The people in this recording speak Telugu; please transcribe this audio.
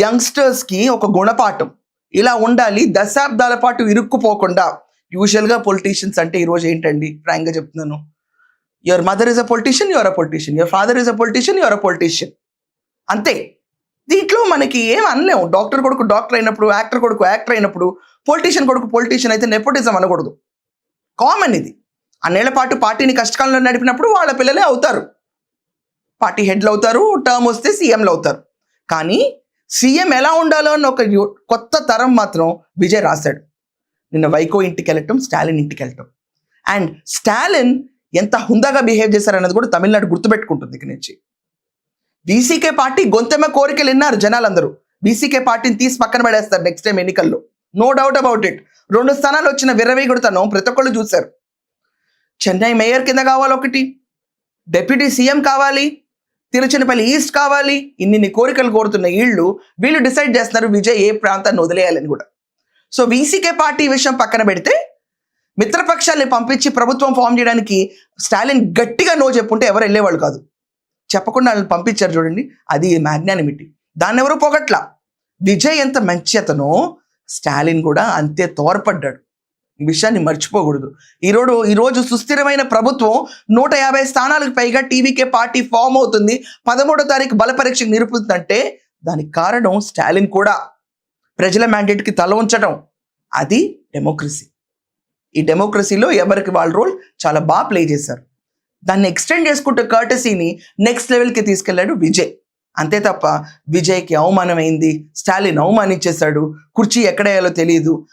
యంగ్స్టర్స్కి ఒక గుణపాఠం. ఇలా ఉండాలి, దశాబ్దాల పాటు ఇరుక్కుపోకుండా. యూజువల్గా పొలిటీషియన్స్ అంటే ఈరోజు ఏంటండి, ఫ్రాంక్గా చెప్తున్నాను, your mother is a politician, your a politician, your father is a politician, your a politician, అంతే. దీంట్లో మనకి ఏం అనలేము. డాక్టర్ కొడుకు డాక్టర్ అయినప్పుడు, యాక్టర్ కొడుకు యాక్టర్ అయినప్పుడు, పొలిటీషియన్ కొడుకు పొలిటీషియన్ అయితే నెపోటిజం అనకూడదు. కామన్ ఇది. అన్నేళ్ల పాటు పార్టీని కష్టకాలంలో నడిపినప్పుడు వాళ్ళ పిల్లలే అవుతారు, పార్టీ హెడ్లు అవుతారు, టర్మ్ వస్తే సీఎంలు అవుతారు. కానీ సీఎం ఎలా ఉండాలో అని ఒక కొత్త తరం మాత్రం విజయ్ రాశాడు. నిన్న వైకో ఇంటికి వెళ్ళటం, స్టాలిన్ ఇంటికి వెళ్ళటం. అండ్ స్టాలిన్ ఎంత హుందాగా బిహేవ్ చేశారన్నది కూడా తమిళనాడు గుర్తుపెట్టుకుంటుంది. ఇక నుంచి బీసీకే పార్టీ గొంతెమ్మ కోరికలు విన్నారు జనాలందరూ. బీసీకే పార్టీని తీసి పక్కన పడేస్తారు నెక్స్ట్ టైం ఎన్నికల్లో, నో డౌట్ అబౌట్ ఇట్. 2 స్థానాలు వచ్చిన విర్రవీగుడుతనం ప్రతి ఒక్కళ్ళు చూశారు. చెన్నై మేయర్ కింద కావాలి ఒకటి, డిప్యూటీ సీఎం కావాలి, తిరుచినపల్లి ఈస్ట్ కావాలి, ఇన్ని కోరికలు కోరుతున్న వీళ్ళు డిసైడ్ చేస్తున్నారు విజయ్ ఏ ప్రాంతాన్ని వదిలేయాలని కూడా. సో వీసీకే పార్టీ విషయం పక్కన పెడితే మిత్రపక్షాన్ని పంపించి ప్రభుత్వం ఫామ్ చేయడానికి స్టాలిన్ గట్టిగా నో చెప్పుంటే ఎవరు వెళ్ళేవాళ్ళు కాదు. చెప్పకుండా వాళ్ళని పంపించారు చూడండి, అది మ్యాగ్నానిమిటీ. దాన్ని ఎవరు పొగట్లా. విజయ్ ఎంత మంచి అతనో స్టాలిన్ కూడా అంతే తోడ్పడ్డాడు. ఈ విషయాన్ని మర్చిపోకూడదు. ఈరోజు సుస్థిరమైన ప్రభుత్వం 150 స్థానాలకు పైగా టీవీకే పార్టీ ఫామ్ అవుతుంది, 13వ తారీఖు బల పరీక్షకు నిలుపుతుందంటే దానికి కారణం స్టాలిన్ కూడా. ప్రజల మ్యాండేట్కి తల ఉంచడం, అది డెమోక్రసీ. ఈ డెమోక్రసీలో ఎవరికి వాళ్ళ రోల్ చాలా బాగా ప్లే చేశారు. దాన్ని ఎక్స్టెండ్ చేసుకుంటూ కర్టసీని నెక్స్ట్ లెవెల్కి తీసుకెళ్లాడు విజయ్. అంతే తప్ప విజయ్కి అవమానమైంది, స్టాలిన్ అవమానించేశాడు, కుర్చీ ఎక్కడేయాలో తెలియదు,